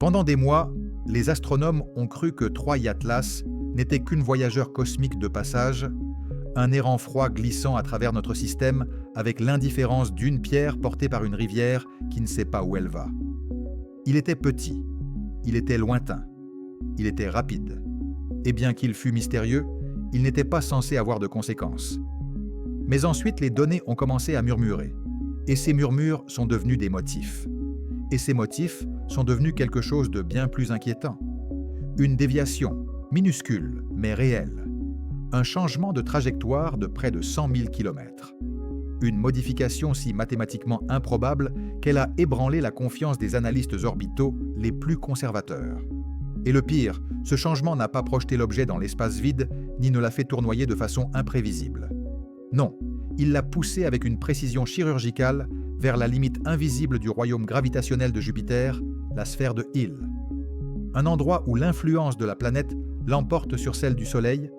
Pendant des mois, les astronomes ont cru que Troy Atlas n'était qu'une voyageur cosmique de passage, un errant froid glissant à travers notre système avec l'indifférence d'une pierre portée par une rivière qui ne sait pas où elle va. Il était petit, il était lointain, il était rapide, et bien qu'il fût mystérieux, il n'était pas censé avoir de conséquences. Mais ensuite, les données ont commencé à murmurer, et ces murmures sont devenus des motifs. Et ces motifs sont devenus quelque chose de bien plus inquiétant. Une déviation, minuscule, mais réelle. Un changement de trajectoire de près de 100 000 km. Une modification si mathématiquement improbable qu'elle a ébranlé la confiance des analystes orbitaux les plus conservateurs. Et le pire, ce changement n'a pas projeté l'objet dans l'espace vide, ni ne l'a fait tournoyer de façon imprévisible. Non, il l'a poussé avec une précision chirurgicale vers la limite invisible du royaume gravitationnel de Jupiter, la sphère de Hill. Un endroit où l'influence de la planète l'emporte sur celle du Soleil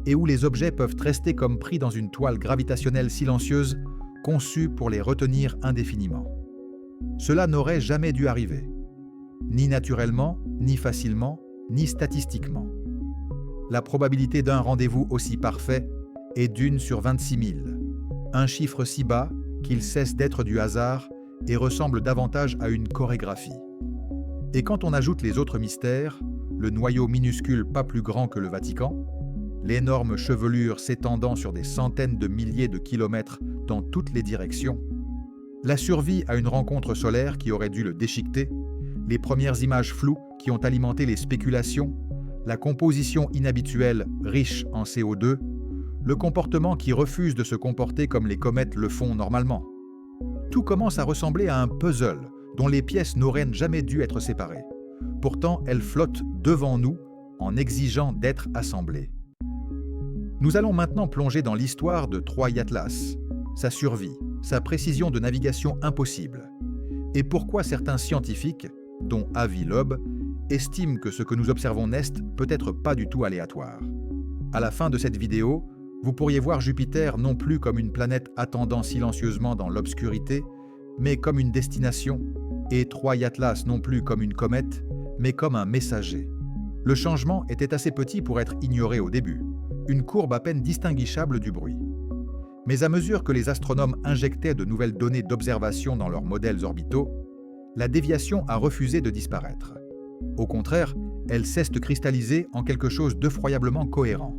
et où les objets peuvent rester comme pris dans une toile gravitationnelle silencieuse conçue pour les retenir indéfiniment. Cela n'aurait jamais dû arriver. Ni naturellement, ni facilement, ni statistiquement. La probabilité d'un rendez-vous aussi parfait est d'1 sur 26 000, un chiffre si bas qu'il cesse d'être du hasard et ressemble davantage à une chorégraphie. Et quand on ajoute les autres mystères, le noyau minuscule pas plus grand que le Vatican, l'énorme chevelure s'étendant sur des centaines de milliers de kilomètres dans toutes les directions, la survie à une rencontre solaire qui aurait dû le déchiqueter, les premières images floues qui ont alimenté les spéculations, la composition inhabituelle riche en CO2, le comportement qui refuse de se comporter comme les comètes le font normalement. Tout commence à ressembler à un puzzle dont les pièces n'auraient jamais dû être séparées. Pourtant, elles flottent devant nous en exigeant d'être assemblées. Nous allons maintenant plonger dans l'histoire de Troy Atlas, sa survie, sa précision de navigation impossible, et pourquoi certains scientifiques, dont Avi Loeb, estiment que ce que nous observons n'est peut-être pas du tout aléatoire. À la fin de cette vidéo, vous pourriez voir Jupiter non plus comme une planète attendant silencieusement dans l'obscurité, mais comme une destination, et Troy Atlas non plus comme une comète, mais comme un messager. Le changement était assez petit pour être ignoré au début, une courbe à peine distinguishable du bruit. Mais à mesure que les astronomes injectaient de nouvelles données d'observation dans leurs modèles orbitaux, la déviation a refusé de disparaître. Au contraire, elle cesse de cristalliser en quelque chose d'effroyablement cohérent.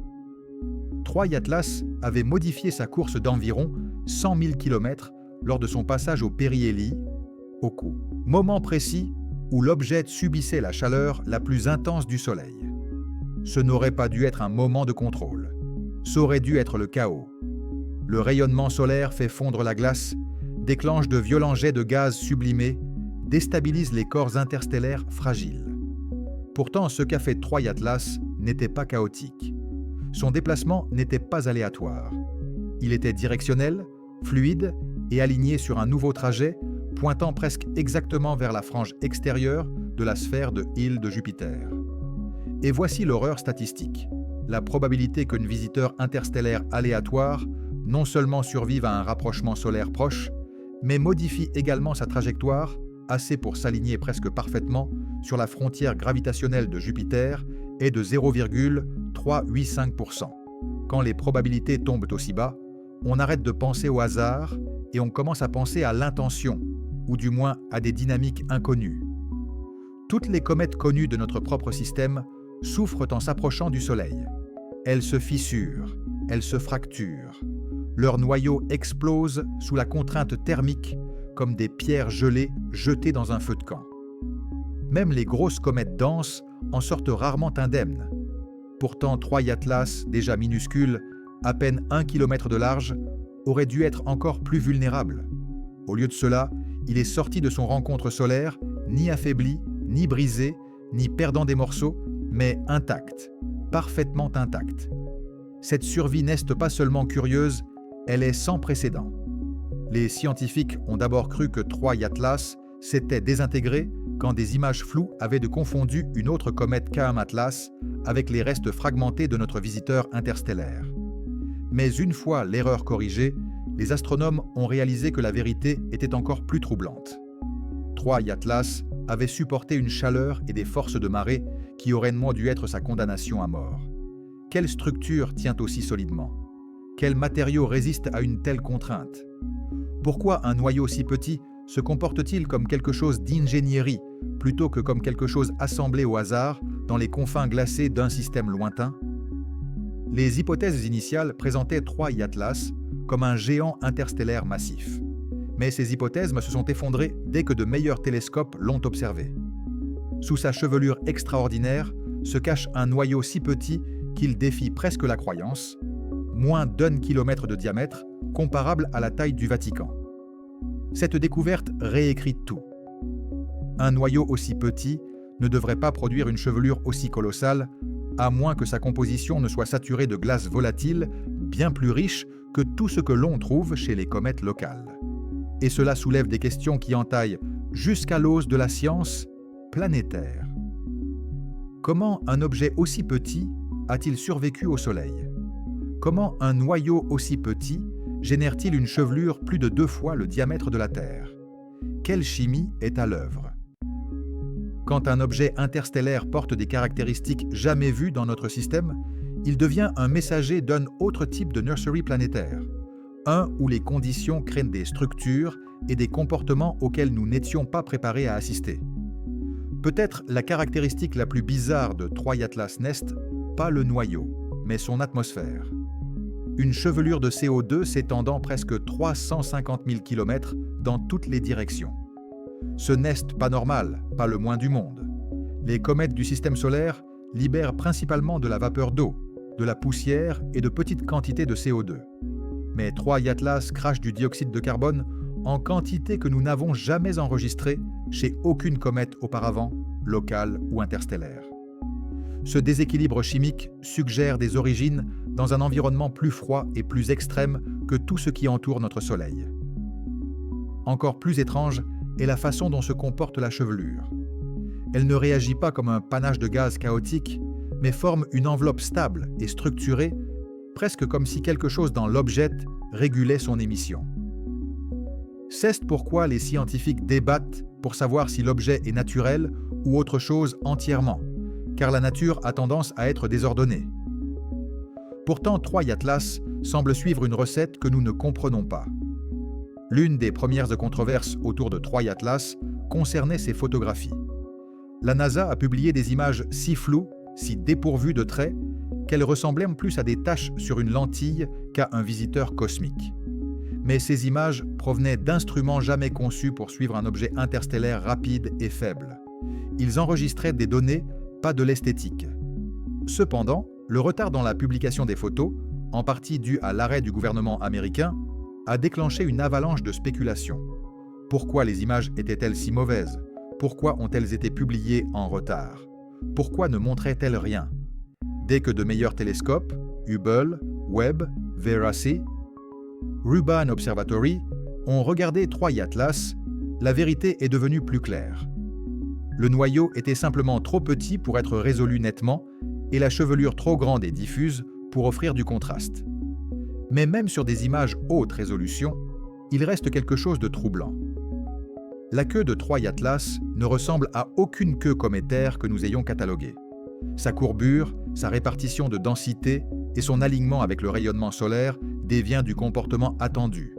Troy Atlas avait modifié sa course d'environ 100 000 km lors de son passage au périhélie, au cou, moment précis où l'objet subissait la chaleur la plus intense du Soleil. Ce n'aurait pas dû être un moment de contrôle. Ça aurait dû être le chaos. Le rayonnement solaire fait fondre la glace, déclenche de violents jets de gaz sublimés, déstabilise les corps interstellaires fragiles. Pourtant, ce qu'a fait Troy Atlas n'était pas chaotique. Son déplacement n'était pas aléatoire. Il était directionnel, fluide et aligné sur un nouveau trajet pointant presque exactement vers la frange extérieure de la sphère de Hill de Jupiter. Et voici l'horreur statistique. La probabilité qu'un visiteur interstellaire aléatoire non seulement survive à un rapprochement solaire proche, mais modifie également sa trajectoire, assez pour s'aligner presque parfaitement sur la frontière gravitationnelle de Jupiter, est de 0,385%. Quand les probabilités tombent aussi bas, on arrête de penser au hasard et on commence à penser à l'intention, ou du moins à des dynamiques inconnues. Toutes les comètes connues de notre propre système souffrent en s'approchant du Soleil. Elles se fissurent, elles se fracturent. Leurs noyaux explosent sous la contrainte thermique comme des pierres gelées jetées dans un feu de camp. Même les grosses comètes denses en sortent rarement indemnes. Pourtant, Troy Atlas, déjà minuscule, à peine 1 km de large, aurait dû être encore plus vulnérable. Au lieu de cela, il est sorti de son rencontre solaire, ni affaibli, ni brisé, ni perdant des morceaux, mais intact, parfaitement intact. Cette survie n'est pas seulement curieuse, elle est sans précédent. Les scientifiques ont d'abord cru que Troy Atlas s'était désintégré quand des images floues avaient de confondu une autre comète KM Atlas avec les restes fragmentés de notre visiteur interstellaire. Mais une fois l'erreur corrigée, les astronomes ont réalisé que la vérité était encore plus troublante. Troy Atlas avait supporté une chaleur et des forces de marée qui auraient dû être sa condamnation à mort. Quelle structure tient aussi solidement? Quel matériau résiste à une telle contrainte? Pourquoi un noyau si petit se comporte-t-il comme quelque chose d'ingénierie plutôt que comme quelque chose assemblé au hasard dans les confins glacés d'un système lointain? Les hypothèses initiales présentaient 3I Atlas comme un géant interstellaire massif. Mais ces hypothèses se sont effondrées dès que de meilleurs télescopes l'ont observé. Sous sa chevelure extraordinaire se cache un noyau si petit qu'il défie presque la croyance, moins d'1 kilomètre de diamètre, comparable à la taille du Vatican. Cette découverte réécrit tout. Un noyau aussi petit ne devrait pas produire une chevelure aussi colossale, à moins que sa composition ne soit saturée de glace volatile, bien plus riche que tout ce que l'on trouve chez les comètes locales. Et cela soulève des questions qui entaillent jusqu'à l'os de la science planétaire. Comment un objet aussi petit a-t-il survécu au Soleil? Comment un noyau aussi petit génère-t-il une chevelure plus de 2 fois le diamètre de la Terre? Quelle chimie est à l'œuvre? Quand un objet interstellaire porte des caractéristiques jamais vues dans notre système, il devient un messager d'un autre type de nursery planétaire, un où les conditions créent des structures et des comportements auxquels nous n'étions pas préparés à assister. Peut-être la caractéristique la plus bizarre de 3I Atlas Nest, pas le noyau, mais son atmosphère. Une chevelure de CO2 s'étendant presque 350 000 km dans toutes les directions. Ce nest pas normal, pas le moins du monde. Les comètes du système solaire libèrent principalement de la vapeur d'eau, de la poussière et de petites quantités de CO2. Mais 3I Atlas crache du dioxyde de carbone en quantité que nous n'avons jamais enregistrée chez aucune comète auparavant, locale ou interstellaire. Ce déséquilibre chimique suggère des origines dans un environnement plus froid et plus extrême que tout ce qui entoure notre Soleil. Encore plus étrange est la façon dont se comporte la chevelure. Elle ne réagit pas comme un panache de gaz chaotique, mais forme une enveloppe stable et structurée, presque comme si quelque chose dans l'objet régulait son émission. C'est pourquoi les scientifiques débattent pour savoir si l'objet est naturel ou autre chose entièrement, car la nature a tendance à être désordonnée. Pourtant, 3I Atlas semble suivre une recette que nous ne comprenons pas. L'une des premières controverses autour de 3I Atlas concernait ses photographies. La NASA a publié des images si floues, si dépourvues de traits, qu'elles ressemblaient plus à des taches sur une lentille qu'à un visiteur cosmique. Mais ces images provenaient d'instruments jamais conçus pour suivre un objet interstellaire rapide et faible. Ils enregistraient des données, pas de l'esthétique. Cependant, le retard dans la publication des photos, en partie dû à l'arrêt du gouvernement américain, a déclenché une avalanche de spéculations. Pourquoi les images étaient-elles si mauvaises? Pourquoi ont-elles été publiées en retard? Pourquoi ne montraient-elles rien? Dès que de meilleurs télescopes, Hubble, Webb, Vera-C, Rubin Observatory, ont regardé 3I Atlas, la vérité est devenue plus claire. Le noyau était simplement trop petit pour être résolu nettement et la chevelure trop grande et diffuse pour offrir du contraste. Mais même sur des images haute résolution, il reste quelque chose de troublant. La queue de 3I Atlas ne ressemble à aucune queue cométaire que nous ayons cataloguée. Sa courbure, sa répartition de densité et son alignement avec le rayonnement solaire dévient du comportement attendu.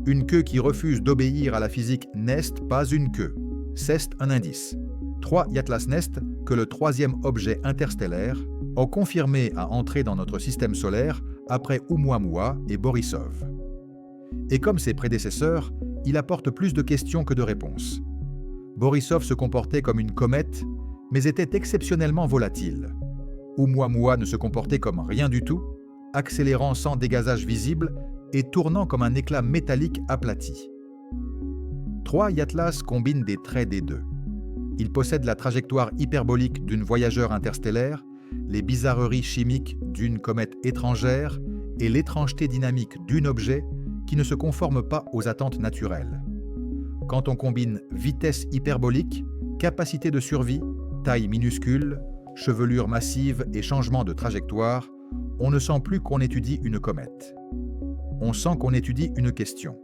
Une queue qui refuse d'obéir à la physique n'est pas une queue, c'est un indice. 3I Atlas Nest, que le troisième objet interstellaire, a confirmé à entrer dans notre système solaire après Oumuamua et Borisov. Et comme ses prédécesseurs, il apporte plus de questions que de réponses. Borisov se comportait comme une comète, mais était exceptionnellement volatile. Oumuamua ne se comportait comme rien du tout, accélérant sans dégazage visible et tournant comme un éclat métallique aplati. 3I Atlas combine des traits des deux. Il possède la trajectoire hyperbolique d'une voyageur interstellaire, les bizarreries chimiques d'une comète étrangère et l'étrangeté dynamique d'un objet qui ne se conforme pas aux attentes naturelles. Quand on combine vitesse hyperbolique, capacité de survie, taille minuscule, chevelure massive et changement de trajectoire, on ne sent plus qu'on étudie une comète. On sent qu'on étudie une question.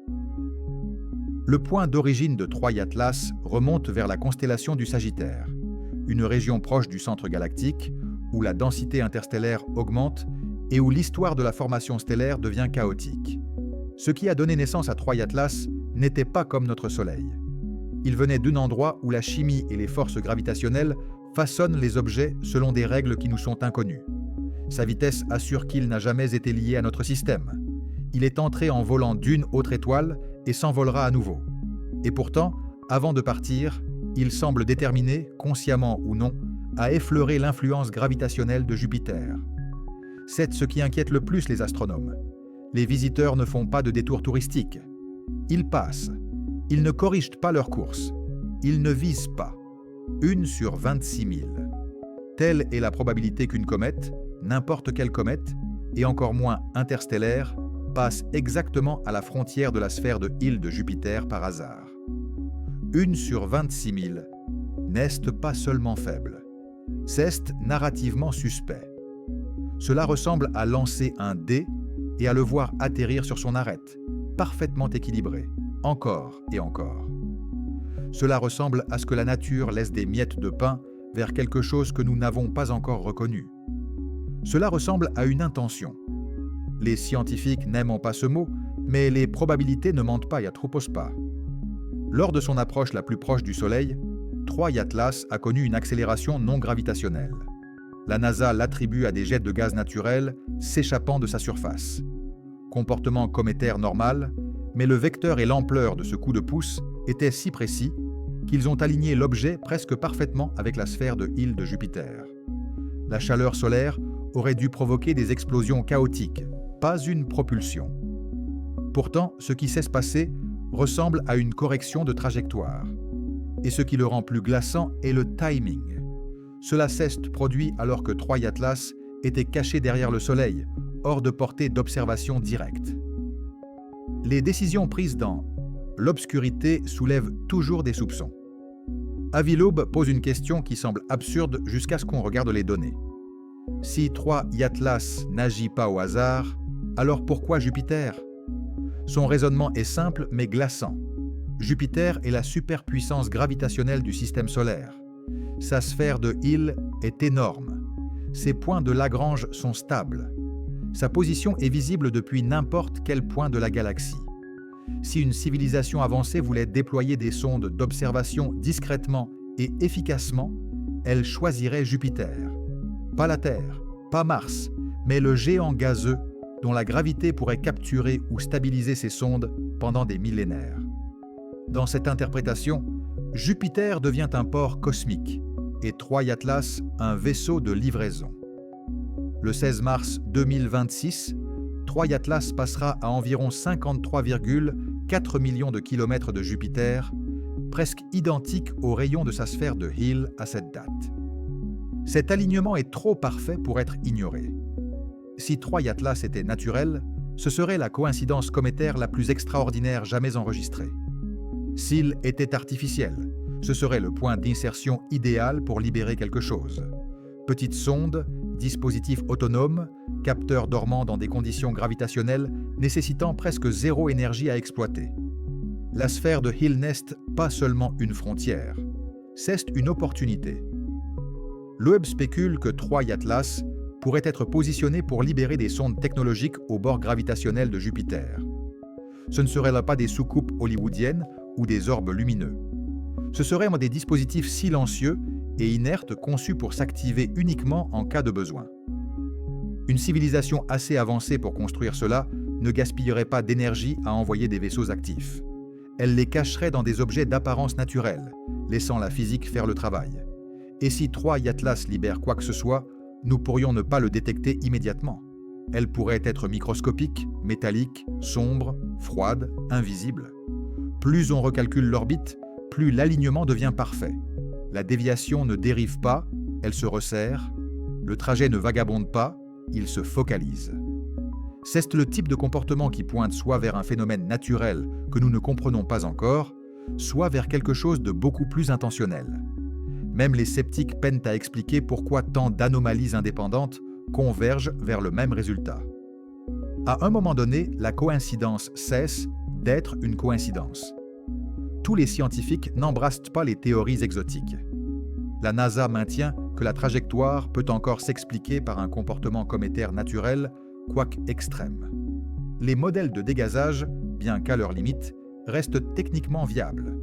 Le point d'origine de 3I remonte vers la constellation du Sagittaire, une région proche du centre galactique où la densité interstellaire augmente et où l'histoire de la formation stellaire devient chaotique. Ce qui a donné naissance à 3I n'était pas comme notre Soleil. Il venait d'un endroit où la chimie et les forces gravitationnelles façonnent les objets selon des règles qui nous sont inconnues. Sa vitesse assure qu'il n'a jamais été lié à notre système. Il est entré en volant d'une autre étoile et s'envolera à nouveau. Et pourtant, avant de partir, il semble déterminé, consciemment ou non, à effleurer l'influence gravitationnelle de Jupiter. C'est ce qui inquiète le plus les astronomes. Les visiteurs ne font pas de détours touristiques. Ils passent. Ils ne corrigent pas leur course. Ils ne visent pas. 1 sur 26 000. Telle est la probabilité qu'une comète, n'importe quelle comète, et encore moins interstellaire, passe exactement à la frontière de la sphère de Hill de Jupiter par hasard. 1 sur 26 000 n'est pas seulement faible. C'est narrativement suspect. Cela ressemble à lancer un dé et à le voir atterrir sur son arête, parfaitement équilibré, encore et encore. Cela ressemble à ce que la nature laisse des miettes de pain vers quelque chose que nous n'avons pas encore reconnu. Cela ressemble à une intention. Les scientifiques n'aiment pas ce mot, mais les probabilités ne mentent pas et atropos pas. Lors de son approche la plus proche du Soleil, 3I a connu une accélération non gravitationnelle. La NASA l'attribue à des jets de gaz naturel s'échappant de sa surface. Comportement cométaire normal, mais le vecteur et l'ampleur de ce coup de pouce étaient si précis qu'ils ont aligné l'objet presque parfaitement avec la sphère de Hill de Jupiter. La chaleur solaire aurait dû provoquer des explosions chaotiques, pas une propulsion. Pourtant, ce qui s'est passé ressemble à une correction de trajectoire. Et ce qui le rend plus glaçant est le timing. Cela s'est produit alors que 3I était caché derrière le Soleil, hors de portée d'observation directe. Les décisions prises dans l'obscurité soulèvent toujours des soupçons. Aviloub pose une question qui semble absurde jusqu'à ce qu'on regarde les données. Si 3I n'agit pas au hasard, alors pourquoi Jupiter? Son raisonnement est simple mais glaçant. Jupiter est la superpuissance gravitationnelle du système solaire. Sa sphère de Hill est énorme. Ses points de Lagrange sont stables. Sa position est visible depuis n'importe quel point de la galaxie. Si une civilisation avancée voulait déployer des sondes d'observation discrètement et efficacement, elle choisirait Jupiter. Pas la Terre, pas Mars, mais le géant gazeux dont la gravité pourrait capturer ou stabiliser ces sondes pendant des millénaires. Dans cette interprétation, Jupiter devient un port cosmique et 3I un vaisseau de livraison. Le 16 mars 2026, 3I passera à environ 53,4 millions de kilomètres de Jupiter, presque identique au rayon de sa sphère de Hill à cette date. Cet alignement est trop parfait pour être ignoré. Si 3I était naturel, ce serait la coïncidence cométaire la plus extraordinaire jamais enregistrée. S'il était artificiel, ce serait le point d'insertion idéal pour libérer quelque chose. Petite sonde, dispositif autonome, capteur dormant dans des conditions gravitationnelles nécessitant presque zéro énergie à exploiter. La sphère de Hill n'est pas seulement une frontière, c'est une opportunité. Loeb spécule que 3I pourrait être positionné pour libérer des sondes technologiques au bord gravitationnel de Jupiter. Ce ne seraient là pas des soucoupes hollywoodiennes ou des orbes lumineux. Ce seraient des dispositifs silencieux et inertes conçus pour s'activer uniquement en cas de besoin. Une civilisation assez avancée pour construire cela ne gaspillerait pas d'énergie à envoyer des vaisseaux actifs. Elle les cacherait dans des objets d'apparence naturelle, laissant la physique faire le travail. Et si 3I libère quoi que ce soit, nous pourrions ne pas le détecter immédiatement. Elle pourrait être microscopique, métallique, sombre, froide, invisible. Plus on recalcule l'orbite, plus l'alignement devient parfait. La déviation ne dérive pas, elle se resserre. Le trajet ne vagabonde pas, il se focalise. C'est le type de comportement qui pointe soit vers un phénomène naturel que nous ne comprenons pas encore, soit vers quelque chose de beaucoup plus intentionnel. Même les sceptiques peinent à expliquer pourquoi tant d'anomalies indépendantes convergent vers le même résultat. À un moment donné, la coïncidence cesse d'être une coïncidence. tous les scientifiques n'embrassent pas les théories exotiques. La NASA maintient que la trajectoire peut encore s'expliquer par un comportement cométaire naturel, quoique extrême. Les modèles de dégazage, bien qu'à leur limite, restent techniquement viables.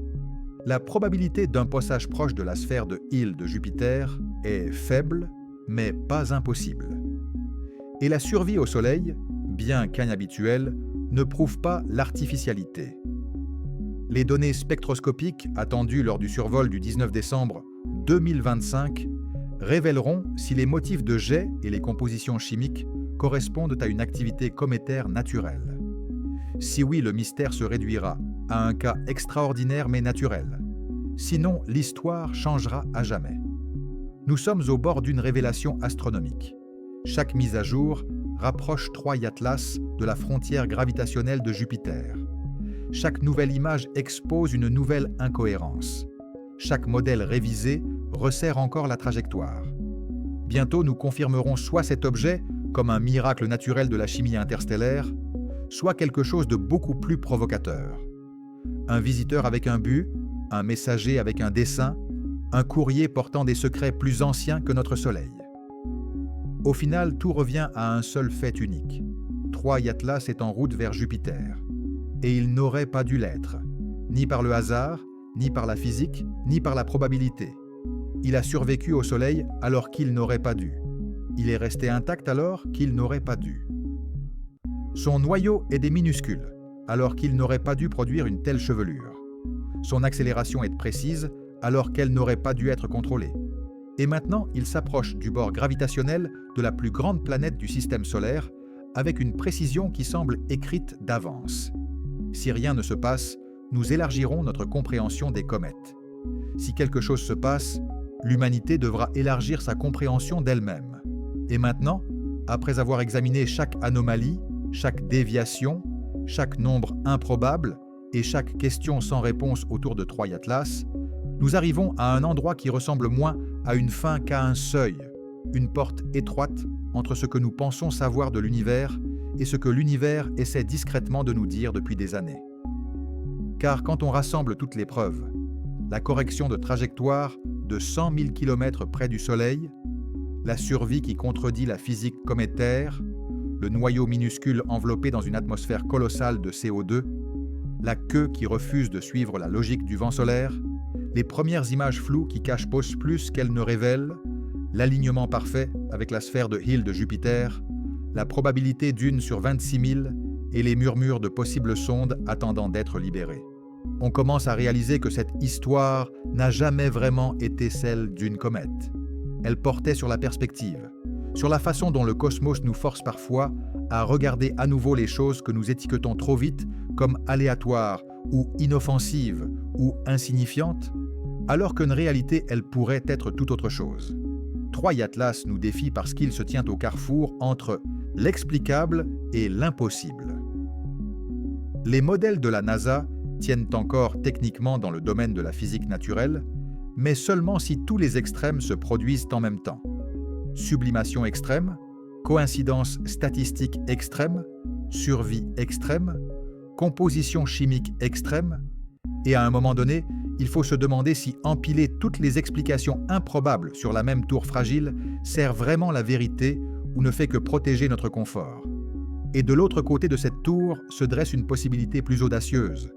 La probabilité d'un passage proche de la sphère de Hill de Jupiter est faible, mais pas impossible. Et la survie au Soleil, bien qu'inhabituelle, ne prouve pas l'artificialité. Les données spectroscopiques attendues lors du survol du 19 décembre 2025 révéleront si les motifs de jet et les compositions chimiques correspondent à une activité cométaire naturelle. Si oui, le mystère se réduira à un cas extraordinaire mais naturel. Sinon, l'histoire changera à jamais. Nous sommes au bord d'une révélation astronomique. Chaque mise à jour rapproche Troy Atlas de la frontière gravitationnelle de Jupiter. Chaque nouvelle image expose une nouvelle incohérence. Chaque modèle révisé resserre encore la trajectoire. Bientôt, nous confirmerons soit cet objet comme un miracle naturel de la chimie interstellaire, soit quelque chose de beaucoup plus provocateur. Un visiteur avec un but, un messager avec un dessein, un courrier portant des secrets plus anciens que notre Soleil. Au final, tout revient à un seul fait unique. Troy Atlas est en route vers Jupiter. Et il n'aurait pas dû l'être, ni par le hasard, ni par la physique, ni par la probabilité. Il a survécu au Soleil alors qu'il n'aurait pas dû. Il est resté intact alors qu'il n'aurait pas dû. Son noyau est des minuscules, alors qu'il n'aurait pas dû produire une telle chevelure. Son accélération est précise, alors qu'elle n'aurait pas dû être contrôlée. Et maintenant, il s'approche du bord gravitationnel de la plus grande planète du système solaire, avec une précision qui semble écrite d'avance. Si rien ne se passe, nous élargirons notre compréhension des comètes. Si quelque chose se passe, l'humanité devra élargir sa compréhension d'elle-même. Et maintenant, après avoir examiné chaque anomalie, chaque déviation, chaque nombre improbable et chaque question sans réponse autour de Troy Atlas, nous arrivons à un endroit qui ressemble moins à une fin qu'à un seuil, une porte étroite entre ce que nous pensons savoir de l'univers et ce que l'univers essaie discrètement de nous dire depuis des années. Car quand on rassemble toutes les preuves, la correction de trajectoire de 100 000 km près du Soleil, la survie qui contredit la physique cométaire, le noyau minuscule enveloppé dans une atmosphère colossale de CO2, la queue qui refuse de suivre la logique du vent solaire, les premières images floues qui cachent plus qu'elles ne révèlent, l'alignement parfait avec la sphère de Hill de Jupiter, la probabilité d'1 sur 26 000 et les murmures de possibles sondes attendant d'être libérées. On commence à réaliser que cette histoire n'a jamais vraiment été celle d'une comète. Elle portait sur la perspective, sur la façon dont le cosmos nous force parfois à regarder à nouveau les choses que nous étiquetons trop vite comme aléatoires ou inoffensives ou insignifiantes, alors qu'en réalité elle pourrait être tout autre chose. Troy Atlas nous défie parce qu'il se tient au carrefour entre l'explicable et l'impossible. Les modèles de la NASA tiennent encore techniquement dans le domaine de la physique naturelle, mais seulement si tous les extrêmes se produisent en même temps. Sublimation extrême, coïncidence statistique extrême, survie extrême, composition chimique extrême, et à un moment donné, il faut se demander si empiler toutes les explications improbables sur la même tour fragile sert vraiment la vérité ou ne fait que protéger notre confort. Et de l'autre côté de cette tour se dresse une possibilité plus audacieuse,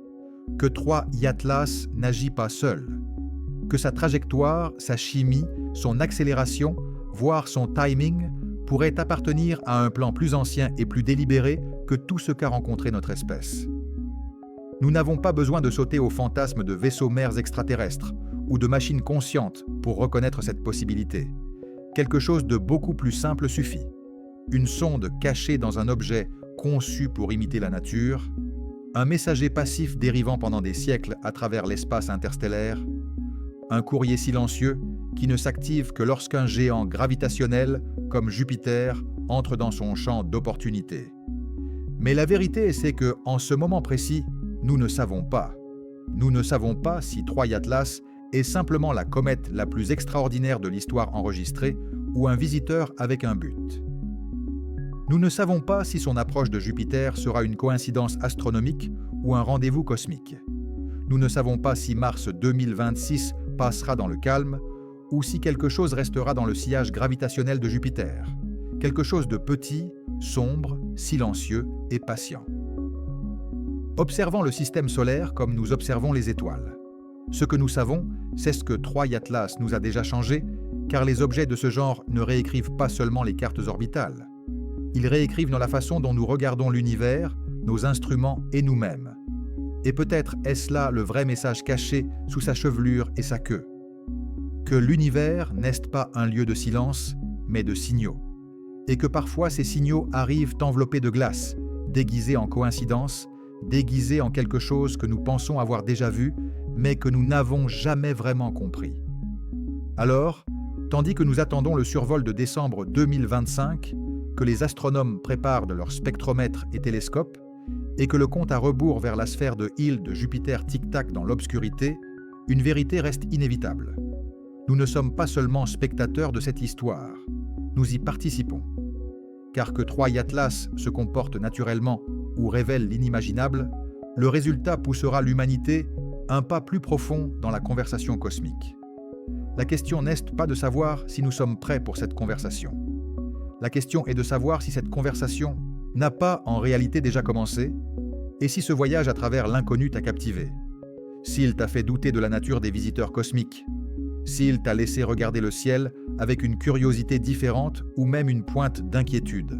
que Troy Atlas n'agit pas seul, que sa trajectoire, sa chimie, son accélération, voire son timing, pourrait appartenir à un plan plus ancien et plus délibéré que tout ce qu'a rencontré notre espèce. Nous n'avons pas besoin de sauter au fantasme de vaisseaux mers extraterrestres ou de machines conscientes pour reconnaître cette possibilité. Quelque chose de beaucoup plus simple suffit. Une sonde cachée dans un objet conçu pour imiter la nature, un messager passif dérivant pendant des siècles à travers l'espace interstellaire, un courrier silencieux qui ne s'active que lorsqu'un géant gravitationnel comme Jupiter entre dans son champ d'opportunité. Mais la vérité, c'est que, en ce moment précis, nous ne savons pas. Nous ne savons pas si Troy Atlas est simplement la comète la plus extraordinaire de l'histoire enregistrée ou un visiteur avec un but. Nous ne savons pas si son approche de Jupiter sera une coïncidence astronomique ou un rendez-vous cosmique. Nous ne savons pas si mars 2026 passera dans le calme ou si quelque chose restera dans le sillage gravitationnel de Jupiter. Quelque chose de petit, sombre, silencieux et patient. Observons le système solaire comme nous observons les étoiles. Ce que nous savons, c'est ce que Troy Atlas nous a déjà changé, car les objets de ce genre ne réécrivent pas seulement les cartes orbitales. Ils réécrivent dans la façon dont nous regardons l'univers, nos instruments et nous-mêmes. Et peut-être est-ce là le vrai message caché sous sa chevelure et sa queue. Que l'univers n'est pas un lieu de silence, mais de signaux. Et que parfois ces signaux arrivent enveloppés de glace, déguisés en coïncidence, déguisés en quelque chose que nous pensons avoir déjà vu, mais que nous n'avons jamais vraiment compris. Alors, tandis que nous attendons le survol de décembre 2025, que les astronomes préparent de leurs spectromètres et télescopes, et que le compte à rebours vers la sphère de Hill de Jupiter tic-tac dans l'obscurité, une vérité reste inévitable. Nous ne sommes pas seulement spectateurs de cette histoire, nous y participons. Car que Troy Atlas se comporte naturellement ou révèle l'inimaginable, le résultat poussera l'humanité un pas plus profond dans la conversation cosmique. La question n'est pas de savoir si nous sommes prêts pour cette conversation. La question est de savoir si cette conversation n'a pas en réalité déjà commencé, et si ce voyage à travers l'inconnu t'a captivé, s'il t'a fait douter de la nature des visiteurs cosmiques, s'il t'a laissé regarder le ciel avec une curiosité différente ou même une pointe d'inquiétude.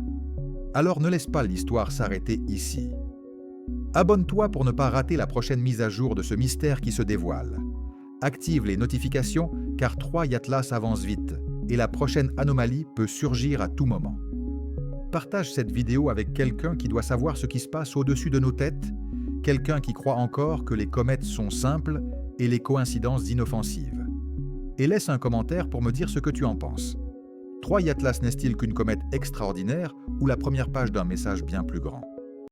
Alors ne laisse pas l'histoire s'arrêter ici. Abonne-toi pour ne pas rater la prochaine mise à jour de ce mystère qui se dévoile. Active les notifications car Troy Atlas avance vite et la prochaine anomalie peut surgir à tout moment. Partage cette vidéo avec quelqu'un qui doit savoir ce qui se passe au-dessus de nos têtes, quelqu'un qui croit encore que les comètes sont simples et les coïncidences inoffensives. Et laisse un commentaire pour me dire ce que tu en penses. Troy Atlas n'est-il qu'une comète extraordinaire ou la première page d'un message bien plus grand ?